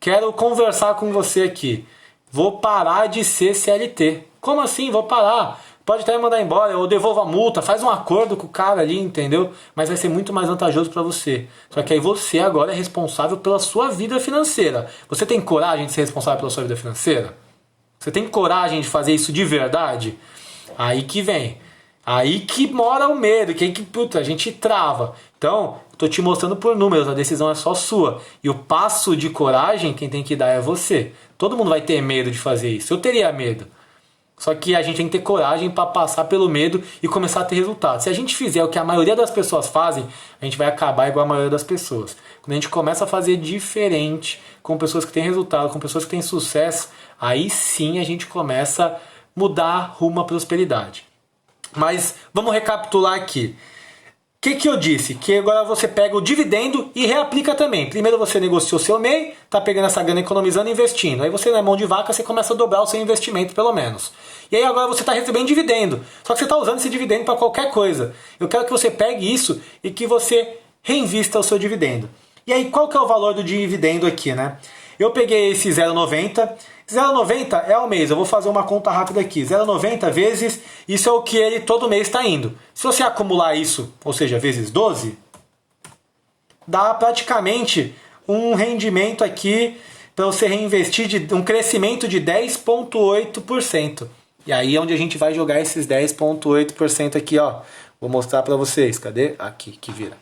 Quero conversar com você aqui. Vou parar de ser CLT. Como assim? Vou parar. Pode até me mandar embora, eu devolvo a multa, faz um acordo com o cara ali, entendeu? Mas vai ser muito mais vantajoso para você. Só que aí você agora é responsável pela sua vida financeira. Você tem coragem de ser responsável pela sua vida financeira? Você tem coragem de fazer isso de verdade? Aí que vem. Aí que mora o medo, que puta, a gente trava. Então, estou te mostrando por números, a decisão é só sua. E o passo de coragem, quem tem que dar é você. Todo mundo vai ter medo de fazer isso. Eu teria medo. Só que a gente tem que ter coragem para passar pelo medo e começar a ter resultado. Se a gente fizer o que a maioria das pessoas fazem, a gente vai acabar igual a maioria das pessoas. Quando a gente começa a fazer diferente, com pessoas que têm resultado, com pessoas que têm sucesso, aí sim a gente começa a mudar rumo à prosperidade. Mas vamos recapitular aqui. O que eu disse? Que agora você pega o dividendo e reaplica também. Primeiro você negociou seu MEI, tá pegando essa grana economizando e investindo. Aí você não é mão de vaca, você começa a dobrar o seu investimento pelo menos. E aí agora você está recebendo dividendo. Só que você está usando esse dividendo para qualquer coisa. Eu quero que você pegue isso e que você reinvista o seu dividendo. E aí qual que é o valor do dividendo aqui, né? Eu peguei esse 0,90. 0,90 é ao mês. Eu vou fazer uma conta rápida aqui. 0,90 vezes, isso é o que ele todo mês está indo. Se você acumular isso, ou seja, vezes 12, dá praticamente um rendimento aqui para você reinvestir, de um crescimento de 10,8%. E aí é onde a gente vai jogar esses 10,8% aqui, ó. Vou mostrar para vocês. Cadê? Aqui, que vira.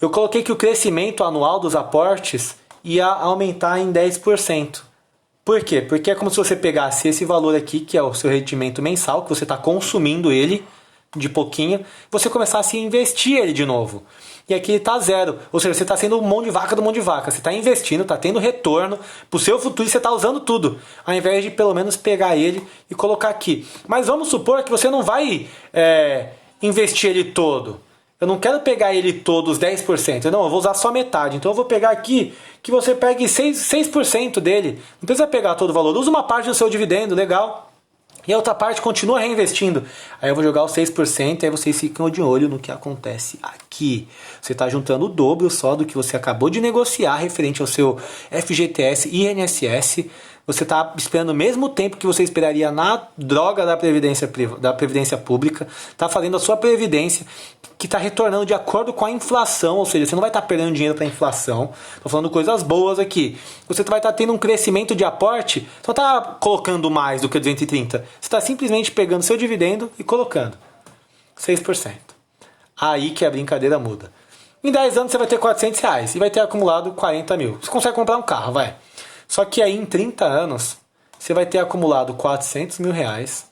Eu coloquei que o crescimento anual dos aportes ia aumentar em 10%. Por quê? Porque é como se você pegasse esse valor aqui, que é o seu rendimento mensal, que você está consumindo ele de pouquinho, você começasse a investir ele de novo. E aqui ele está zero. Ou seja, você está sendo mão de vaca do mão de vaca. Você está investindo, está tendo retorno para o seu futuro e você está usando tudo. Ao invés de pelo menos pegar ele e colocar aqui. Mas vamos supor que você não vai investir ele todo. Eu não quero pegar ele todo, os 10%. Não, eu vou usar só metade. Então eu vou pegar aqui que você pegue 6% dele. Não precisa pegar todo o valor. Usa uma parte do seu dividendo, legal. E a outra parte continua reinvestindo. Aí eu vou jogar os 6%, aí vocês ficam de olho no que acontece aqui. Você está juntando o dobro só do que você acabou de negociar referente ao seu FGTS e INSS. Você está esperando o mesmo tempo que você esperaria na droga da Previdência Pública. Está fazendo a sua Previdência, que está retornando de acordo com a inflação. Ou seja, você não vai estar perdendo dinheiro para a inflação. Estou falando coisas boas aqui. Você vai estar tendo um crescimento de aporte. Você não está colocando mais do que 230. Você está simplesmente pegando seu dividendo e colocando 6%. Aí que a brincadeira muda. Em 10 anos você vai ter R$400 e vai ter acumulado 40 mil. Você consegue comprar um carro, vai. Só que aí em 30 anos você vai ter acumulado 400 mil reais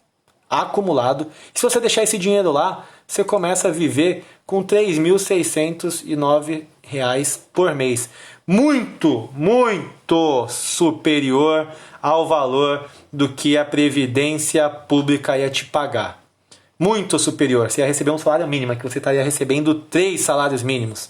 acumulado. E se você deixar esse dinheiro lá, você começa a viver com R$3.609 por mês. Muito, muito superior ao valor do que a Previdência Pública ia te pagar. Muito superior. Você ia receber um salário mínimo, que você estaria recebendo 3 salários mínimos.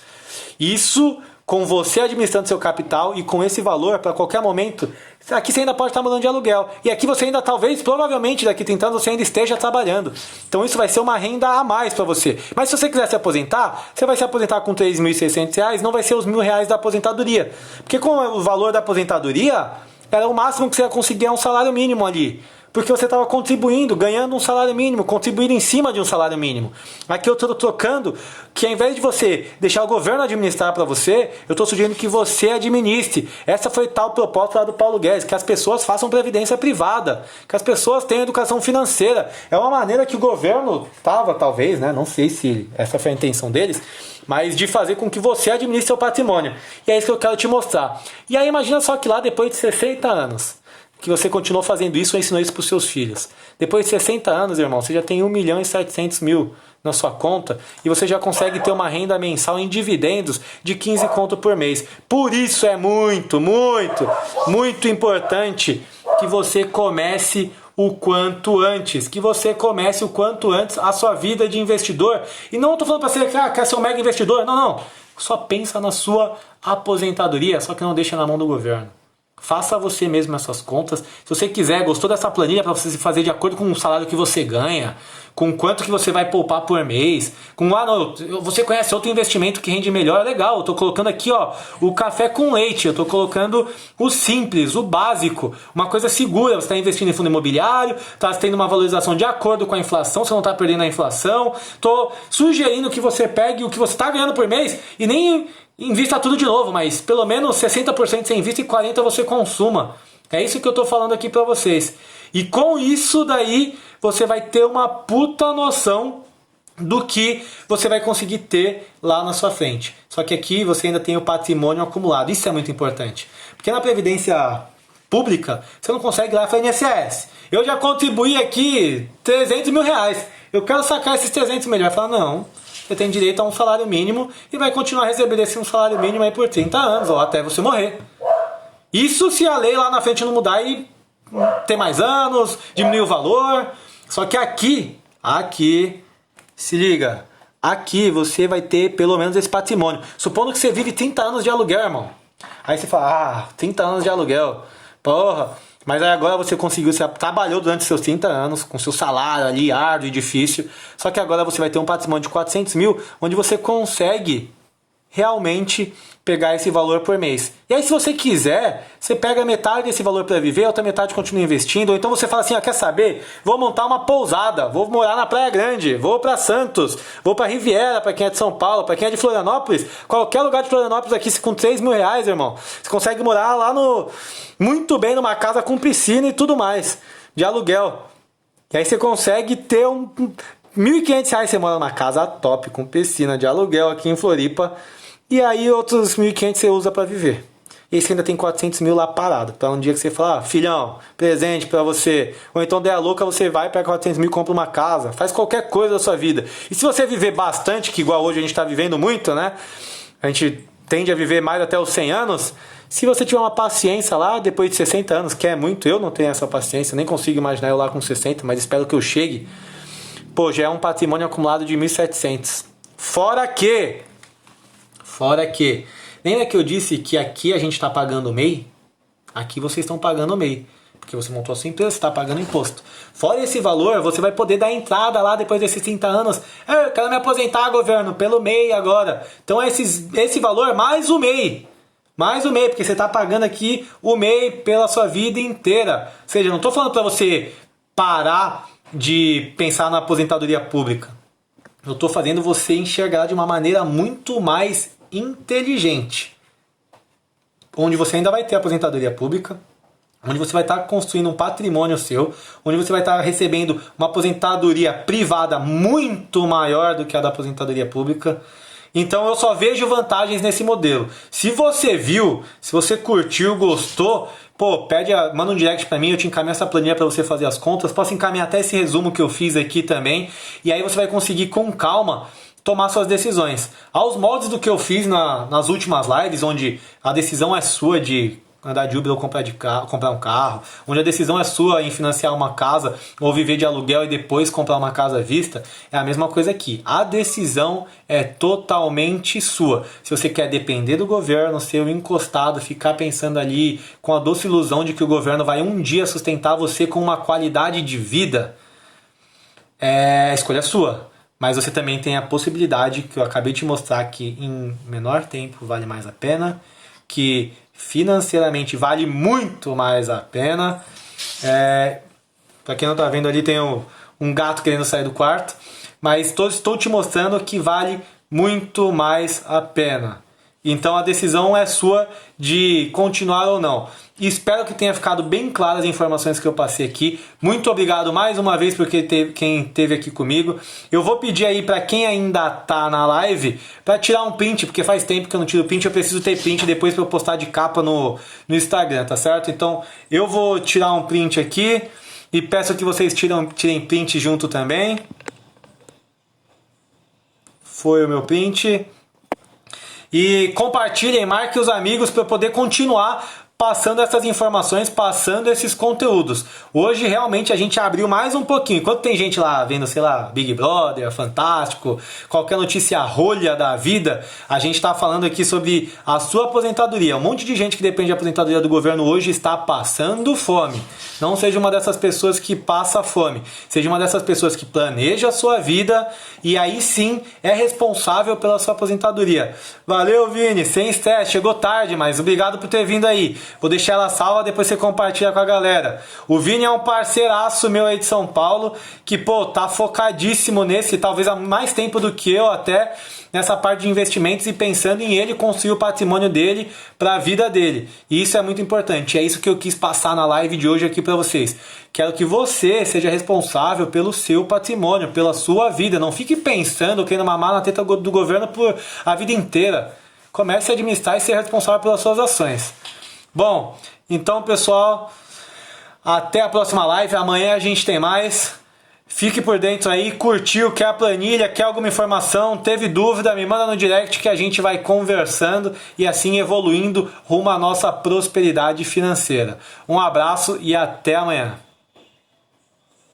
Isso com você administrando seu capital e com esse valor para qualquer momento. Aqui você ainda pode estar mudando de aluguel. E aqui você ainda, talvez, provavelmente, daqui 30 anos, você ainda esteja trabalhando. Então isso vai ser uma renda a mais para você. Mas se você quiser se aposentar, você vai se aposentar com R$3.600, não vai ser os R$1.000 da aposentadoria. Porque com o valor da aposentadoria, era o máximo que você ia conseguir um salário mínimo ali. Porque você estava contribuindo, ganhando um salário mínimo, contribuindo em cima de um salário mínimo. Aqui eu estou trocando que ao invés de você deixar o governo administrar para você, eu estou sugerindo que você administre. Essa foi tal proposta lá do Paulo Guedes, que as pessoas façam previdência privada, que as pessoas tenham educação financeira. É uma maneira que o governo estava, talvez, né? Não sei se essa foi a intenção deles, mas de fazer com que você administre seu patrimônio. E é isso que eu quero te mostrar. E aí imagina só que lá depois de 60 anos, que você continuou fazendo isso ou ensinou isso para os seus filhos. Depois de 60 anos, irmão, você já tem 1.700.000 na sua conta e você já consegue ter uma renda mensal em dividendos de 15 conto por mês. Por isso é muito, muito, muito importante que você comece o quanto antes. Que você comece o quanto antes a sua vida de investidor. E não estou falando para você que quer ser um mega investidor. Não, não. Só pensa na sua aposentadoria, só que não deixa na mão do governo. Faça você mesmo essas contas. Se você quiser, gostou dessa planilha para você fazer de acordo com o salário que você ganha, com quanto que você vai poupar por mês, com você conhece outro investimento que rende melhor, legal. Eu estou colocando aqui, ó, o café com leite. Eu estou colocando o simples, o básico, uma coisa segura. Você está investindo em fundo imobiliário, está tendo uma valorização de acordo com a inflação, você não está perdendo a inflação. Estou sugerindo que você pegue o que você está ganhando por mês e nem invista tudo de novo, mas pelo menos 60% você invista e 40% você consuma. É isso que eu estou falando aqui para vocês. E com isso daí, você vai ter uma puta noção do que você vai conseguir ter lá na sua frente. Só que aqui você ainda tem o patrimônio acumulado. Isso é muito importante. Porque na Previdência Pública, você não consegue ir lá para a INSS. Eu já contribuí aqui 300 mil reais. Eu quero sacar esses 300 mil. Vai falar, não. Você tem direito a um salário mínimo e vai continuar recebendo esse um salário mínimo aí por 30 anos, ou até você morrer. Isso se a lei lá na frente não mudar e ter mais anos, diminuir o valor. Só que aqui, se liga, aqui você vai ter pelo menos esse patrimônio. Supondo que você vive 30 anos de aluguel, irmão. Aí você fala, 30 anos de aluguel, porra. Mas aí agora você conseguiu, você trabalhou durante seus 30 anos, com seu salário ali, árduo e difícil. Só que agora você vai ter um patrimônio de 400 mil, onde você consegue realmente pegar esse valor por mês. E aí se você quiser, você pega metade desse valor para viver, a outra metade continua investindo. Ou então você fala assim, quer saber? Vou montar uma pousada, vou morar na Praia Grande, vou para Santos, vou para Riviera, para quem é de São Paulo, para quem é de Florianópolis. Qualquer lugar de Florianópolis aqui, com 3 mil reais, irmão, você consegue morar lá muito bem numa casa com piscina e tudo mais, de aluguel. E aí você consegue ter R$1.500, você mora numa casa top, com piscina de aluguel aqui em Floripa. E aí outros 1.500 você usa para viver. E aí você ainda tem 400 mil lá parado. Para um dia que você fala, filhão, presente para você. Ou então der a louca, você vai, pega 400 mil e compra uma casa. Faz qualquer coisa da sua vida. E se você viver bastante, que igual hoje a gente está vivendo muito, né? A gente tende a viver mais até os 100 anos. Se você tiver uma paciência lá, depois de 60 anos, que é muito, eu não tenho essa paciência, nem consigo imaginar eu lá com 60, mas espero que eu chegue. Pô, já é um patrimônio acumulado de 1.700. Fora que, lembra que eu disse que aqui a gente está pagando o MEI? Aqui vocês estão pagando o MEI. porque você montou a sua empresa, você está pagando imposto. Fora esse valor, você vai poder dar entrada lá depois desses 30 anos. Eu quero me aposentar, governo, pelo MEI agora. Então esse valor mais o MEI. Mais o MEI, porque você está pagando aqui o MEI pela sua vida inteira. Ou seja, não estou falando para você parar de pensar na aposentadoria pública. Eu estou fazendo você enxergar de uma maneira muito mais inteligente. Onde você ainda vai ter aposentadoria pública, onde você vai estar construindo um patrimônio seu, onde você vai estar recebendo uma aposentadoria privada muito maior do que a da aposentadoria pública. Então eu só vejo vantagens nesse modelo. Se você viu, se você curtiu, gostou, pô, manda um direct pra mim, eu te encaminho essa planilha para você fazer as contas. Posso encaminhar até esse resumo que eu fiz aqui também. E aí você vai conseguir com calma tomar suas decisões. Aos moldes do que eu fiz nas últimas lives, onde a decisão é sua de andar de Uber ou comprar um carro, onde a decisão é sua em financiar uma casa ou viver de aluguel e depois comprar uma casa à vista, é a mesma coisa aqui. A decisão é totalmente sua. Se você quer depender do governo, ser encostado, ficar pensando ali com a doce ilusão de que o governo vai um dia sustentar você com uma qualidade de vida, é escolha sua. Mas você também tem a possibilidade, que eu acabei de mostrar, que em menor tempo vale mais a pena, que financeiramente vale muito mais a pena. Para quem não está vendo ali, tem um gato querendo sair do quarto, mas estou te mostrando que vale muito mais a pena. Então a decisão é sua de continuar ou não. E espero que tenha ficado bem claras as informações que eu passei aqui. Muito obrigado mais uma vez por quem esteve aqui comigo. Eu vou pedir aí para quem ainda tá na live para tirar um print, porque faz tempo que eu não tiro print, eu preciso ter print depois para eu postar de capa no Instagram, tá certo? Então eu vou tirar um print aqui e peço que vocês tirem print junto também. Foi o meu print. E compartilhem, marquem os amigos para eu poder continuar passando essas informações, passando esses conteúdos. Hoje realmente a gente abriu mais um pouquinho. Enquanto tem gente lá vendo, sei lá, Big Brother, Fantástico, qualquer notícia rolha da vida, a gente está falando aqui sobre a sua aposentadoria. Um monte de gente que depende da aposentadoria do governo hoje está passando fome. Não seja uma dessas pessoas que passa fome. Seja uma dessas pessoas que planeja a sua vida e aí sim é responsável pela sua aposentadoria. Valeu, Vini, sem estresse, chegou tarde, mas obrigado por ter vindo aí. Vou deixar ela salva, depois você compartilha com a galera. O Vini é um parceiraço meu aí de São Paulo, que, pô, tá focadíssimo nesse, talvez há mais tempo do que eu até, nessa parte de investimentos e pensando em ele construir o patrimônio dele para a vida dele. E isso é muito importante. É isso que eu quis passar na live de hoje aqui para vocês. Quero que você seja responsável pelo seu patrimônio, pela sua vida. Não fique pensando, querendo mamar na teta do governo por a vida inteira. Comece a administrar e ser responsável pelas suas ações. Bom, então pessoal, até a próxima live. Amanhã a gente tem mais. Fique por dentro aí, curtiu, quer a planilha, quer alguma informação, teve dúvida, me manda no direct que a gente vai conversando e assim evoluindo rumo à nossa prosperidade financeira. Um abraço e até amanhã.